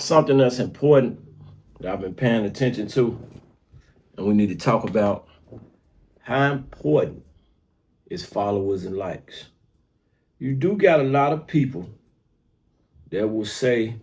Something that's important that I've been paying attention to, and we need to talk about how important is followers and likes. You do got a lot of people that will say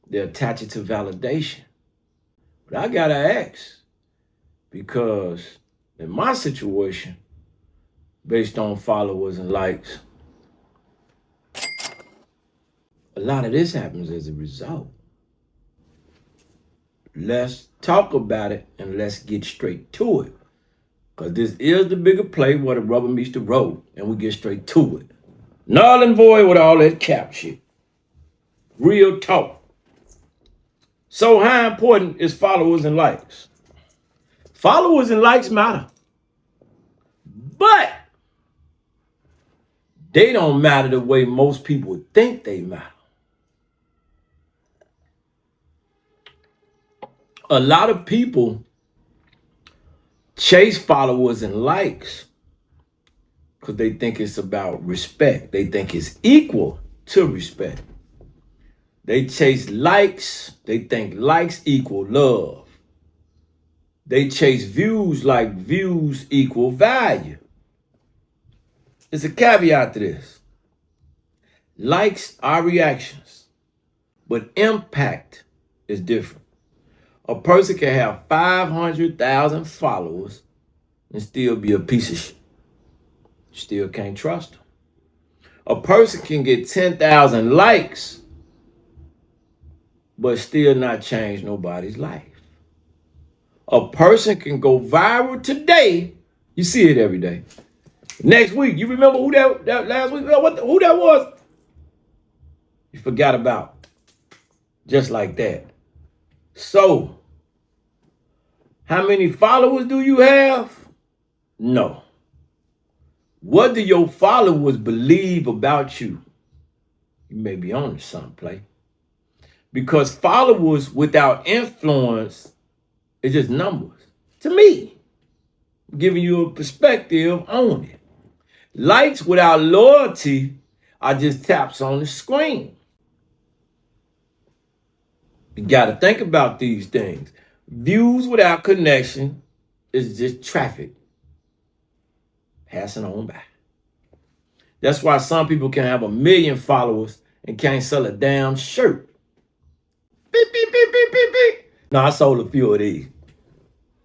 they're attached to validation. But I gotta ask, because in my situation, based on followers and likes, a lot of this happens as a result. Let's talk about it and let's get straight to it. Because this is the bigger play where the rubber meets the road and we get straight to it. Null and void with all that cap shit. Real talk. So how important is followers and likes? Followers and likes matter. But they don't matter the way most people think they matter. A lot of people chase followers and likes because they think it's about respect. They think it's equal to respect. They chase likes. They think likes equal love. They chase views like views equal value. There's a caveat to this. Likes are reactions, but impact is different. A person can have 500,000 followers and still be a piece of shit. Still can't trust them. A person can get 10,000 likes but still not change nobody's life. A person can go viral today. You see it every day. Next week, you remember who that last week, who that was? You forgot about. Just like that. So, how many followers do you have? No. What do your followers believe about you? You may be on to something, play. Because followers without influence is just numbers. To me, I'm giving you a perspective on it. Likes without loyalty are just taps on the screen. You got to think about these things. Views without connection is just traffic passing on by. That's why some people can have 1 million followers and can't sell a damn shirt. Beep, beep, beep, beep, beep, beep. No, I sold a few of these.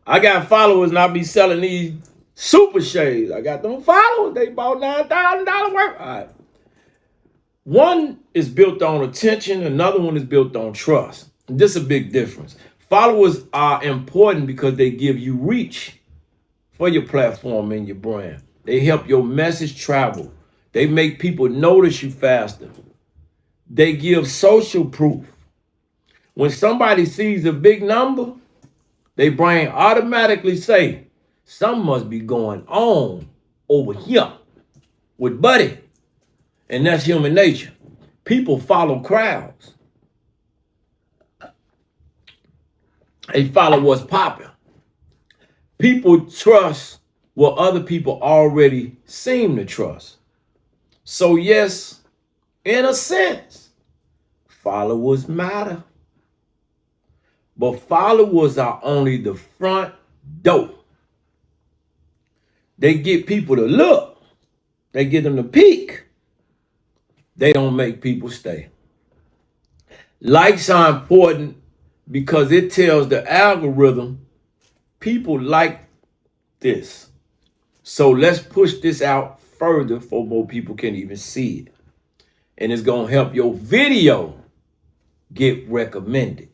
I got followers and I be selling these super shades. I got them followers. They bought $9,000 worth. All right. One is built on attention. Another one is built on trust. And this is a big difference. Followers are important because they give you reach for your platform and your brand. They help your message travel. They make people notice you faster. They give social proof. When somebody sees a big number, their brain automatically say, something must be going on over here with Buddy. And that's human nature. People follow crowds. They follow what's popular. People trust what other people already seem to trust. So yes, in a sense, followers matter. But followers are only the front door. They get people to look. They get them to peek. They don't make people stay. Likes are important because it tells the algorithm people like this. So let's push this out further for more people can even see it. And it's going to help your video get recommended.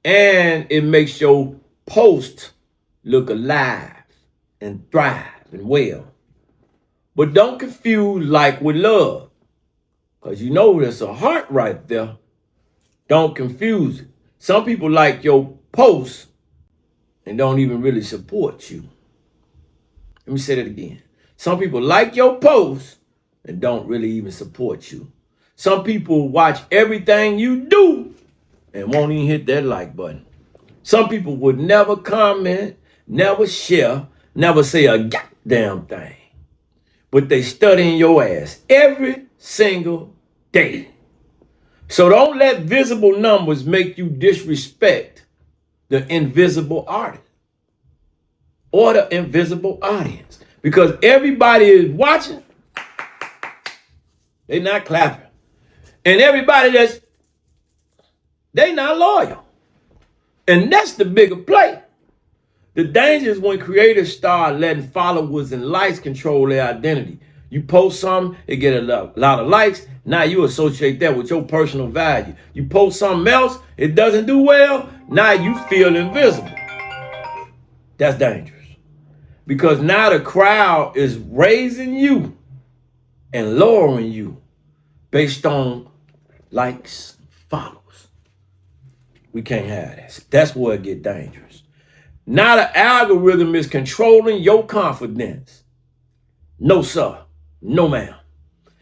And it makes your post look alive and thrive and well. But don't confuse like with love. Because you know there's a heart right there. Don't confuse it. Some people like your post and don't even really support you. Let me say that again. Some people like your post and don't really even support you. Some people watch everything you do and won't even hit that like button. Some people would never comment, never share, never say a goddamn thing. But they studying your ass every single day. So don't let visible numbers make you disrespect the invisible artist or the invisible audience. Because everybody is watching, they not clapping. And everybody they not loyal. And that's the bigger play. The danger is when creators start letting followers and likes control their identity. You post something, it get a lot of likes. Now you associate that with your personal value. You post something else, it doesn't do well. Now you feel invisible. That's dangerous. Because now the crowd is raising you and lowering you based on likes, follows. We can't have that. That's where it get dangerous. Now the algorithm is controlling your confidence. No, sir. No, ma'am.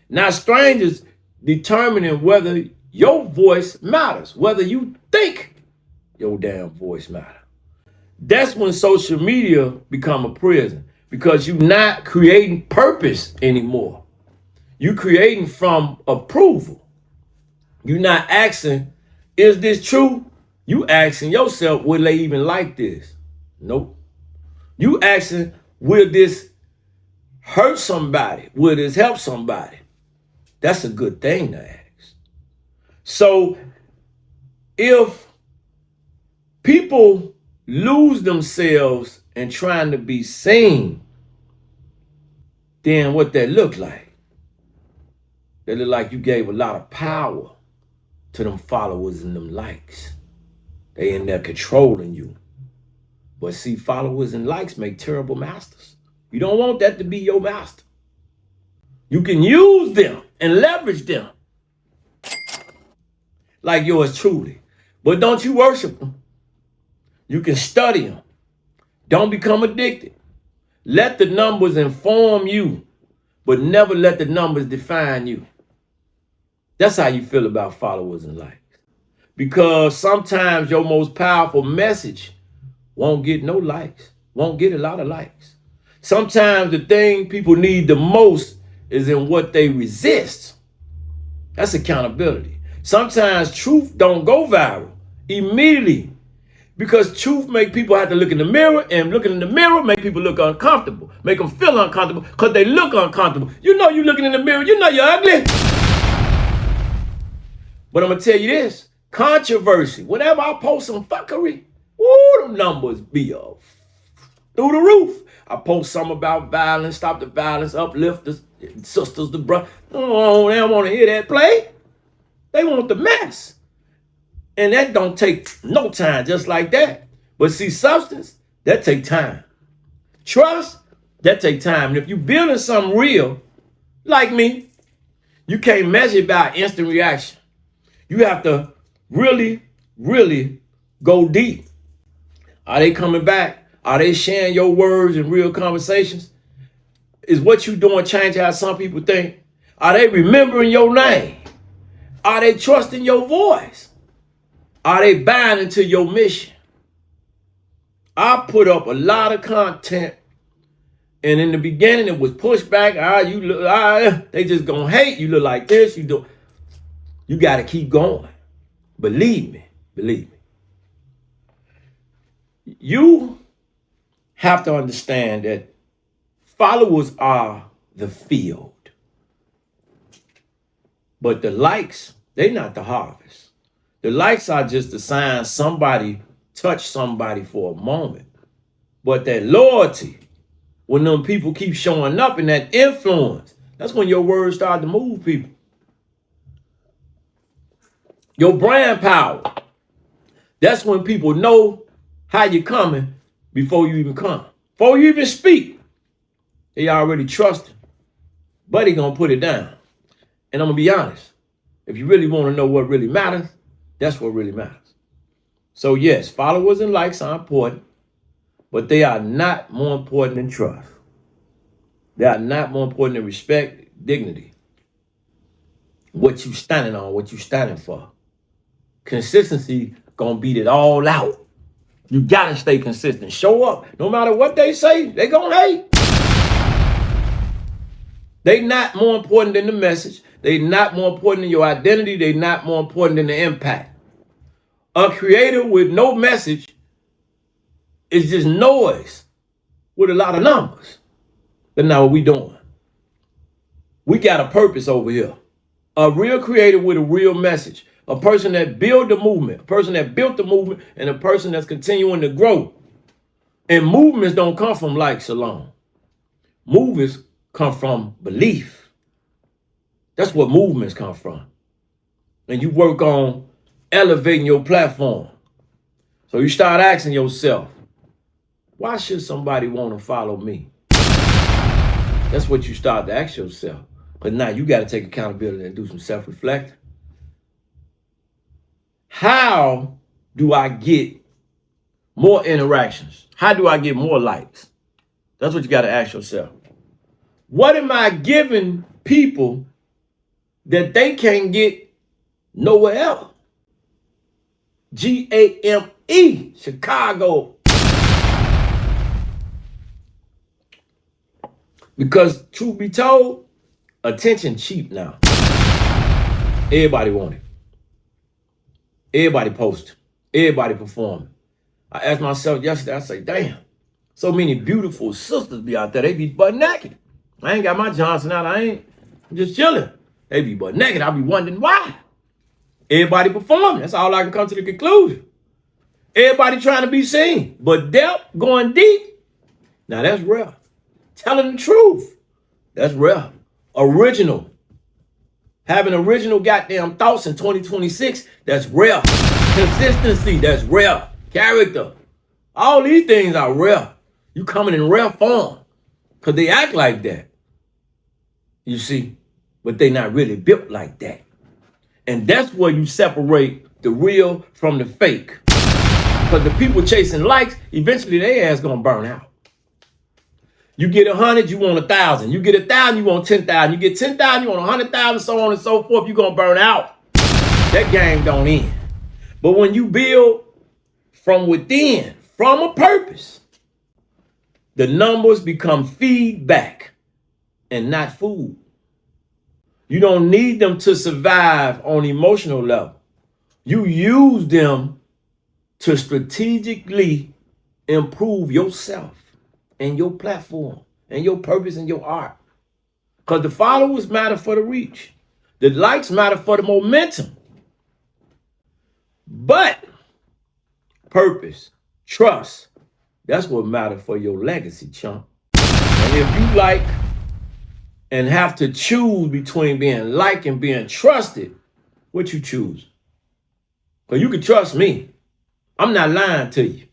Now strangers determining whether your voice matters, whether you think your damn voice matters. That's when social media become a prison because you're not creating purpose anymore. You're creating from approval. You're not asking, is this true? You asking yourself, will they even like this? Nope. You asking, will this hurt somebody? Will this help somebody? That's a good thing to ask. So if people lose themselves in trying to be seen, then what that look like? They look like you gave a lot of power to them followers and them likes. They in there controlling you. But see, followers and likes make terrible masters. You don't want that to be your master. You can use them and leverage them like yours truly. But don't you worship them. You can study them. Don't become addicted. Let the numbers inform you, but never let the numbers define you. That's how you feel about followers and likes. Because sometimes your most powerful message won't get no likes, won't get a lot of likes. Sometimes the thing people need the most is in what they resist. That's accountability. Sometimes truth don't go viral immediately because truth make people have to look in the mirror, and looking in the mirror make people look uncomfortable, make them feel uncomfortable because they look uncomfortable. You know you looking in the mirror, you know you're ugly. But I'm going to tell you this, controversy, whenever I post some fuckery, woo, them numbers be up through the roof. I post something about violence, stop the violence, uplift the sisters, the brothers. Oh, they don't want to hear that play. They want the mess. And that don't take no time just like that. But see, substance, that take time. Trust, that take time. And if you building something real, like me, you can't measure it by instant reaction. You have to really, really go deep. Are they coming back? Are they sharing your words in real conversations? Is what you doing changing how some people think? Are they remembering your name? Are they trusting your voice? Are they buying into your mission? I put up a lot of content, and in the beginning it was pushback. They just gonna hate you. Look like this. You got to keep going. Believe me. You have to understand that followers are the field, but the likes, they're not the harvest. The likes are just a sign somebody touched somebody for a moment. But that loyalty, when them people keep showing up, and that influence, that's when your words start to move people. Your brand power, that's when people know how you're coming before you even come. Before you even speak, they already trust him. But he gonna put it down. And I'm gonna be honest, if you really want to know what really matters, that's what really matters. So yes, followers and likes are important, but they are not more important than trust. They are not more important than respect, dignity. What you standing on, what you standing for. Consistency gonna beat it all out. You gotta stay consistent. Show up. No matter what they say, they gonna hate. They not more important than the message. They're not more important than your identity. They're not more important than the impact. A creator with no message is just noise with a lot of numbers. But now what we doing? We got a purpose over here. A real creator with a real message. A person that built the movement. A person that built the movement, and a person that's continuing to grow. And movements don't come from likes alone. Movements come from belief. That's what movements come from. And you work on elevating your platform. So you start asking yourself, why should somebody want to follow me? That's what you start to ask yourself. But now you got to take accountability and do some self-reflecting. How do I get more interactions? How do I get more likes? That's what you got to ask yourself. What am I giving people that they can't get nowhere else? GAME, Chicago. Because truth be told, attention cheap now. Everybody want it. Everybody posting. Everybody performing. I asked myself yesterday, I say, damn, so many beautiful sisters be out there. They be butt naked. I ain't got my Johnson out. I'm just chilling. They be butt naked. I be wondering why. Everybody performing. That's all I can come to the conclusion. Everybody trying to be seen. But depth, going deep, now that's rare. Telling the truth, that's rare. Original. Having original goddamn thoughts in 2026, that's rare. Consistency, that's rare. Character. All these things are rare. You coming in rare form. Because they act like that. You see? But they not really built like that. And that's where you separate the real from the fake. Because the people chasing likes, eventually their ass gonna burn out. You get 100, you want 1,000. You get 1,000, you want 10,000. You get 10,000, you want 100,000, so on and so forth. You're gonna burn out. That game don't end. But when you build from within, from a purpose, the numbers become feedback and not food. You don't need them to survive on emotional level. You use them to strategically improve yourself and your platform and your purpose and your art. Because the followers matter for the reach. The likes matter for the momentum. But purpose, trust, that's what matters for your legacy, chump. And if you like and have to choose between being liked and being trusted, what you choose? Because you can trust me. I'm not lying to you.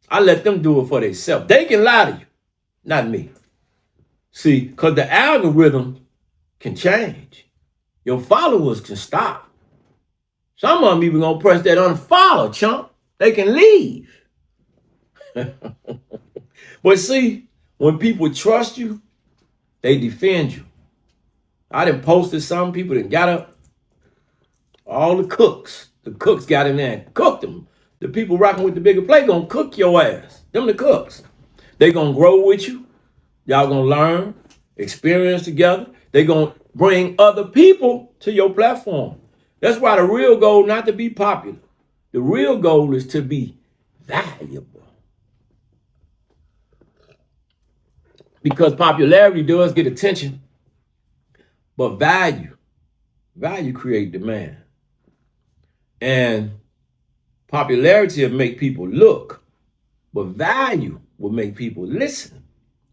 I let them do it for themselves. They can lie to you, not me. See, because the algorithm can change. Your followers can stop. Some of them even gonna press that unfollow, chump. They can leave. But see, when people trust you, they defend you. I done posted some people that got up. All the cooks got in there and cooked them. The people rocking with the bigger play gonna cook your ass. Them the cooks. They gonna grow with you. Y'all gonna learn, experience together. They gonna bring other people to your platform. That's why the real goal not to be popular. The real goal is to be valuable. Because popularity does get attention, but value creates demand. And popularity will make people look, but value will make people listen.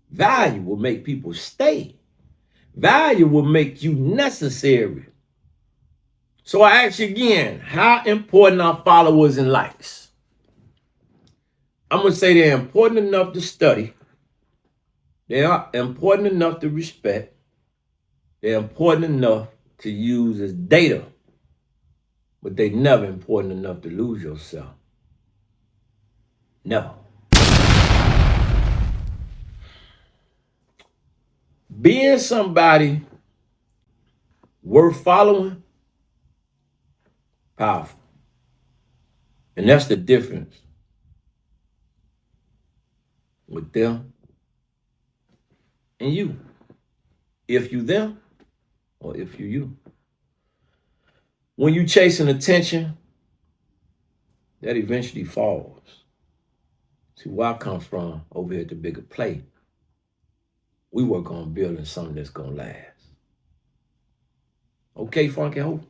Value will make people stay. Value will make you necessary. So I ask you again, how important are followers and likes? I'm going to say they're important enough to study. They are important enough to respect. They're important enough to use as data. But they're never important enough to lose yourself. Never. Being somebody worth following, powerful. And that's the difference with them and you. If you them or if you. When you chasing attention, that eventually falls. See, where I come from over here at the bigger plate, we work on building something that's gonna last. Okay, Funky Hope?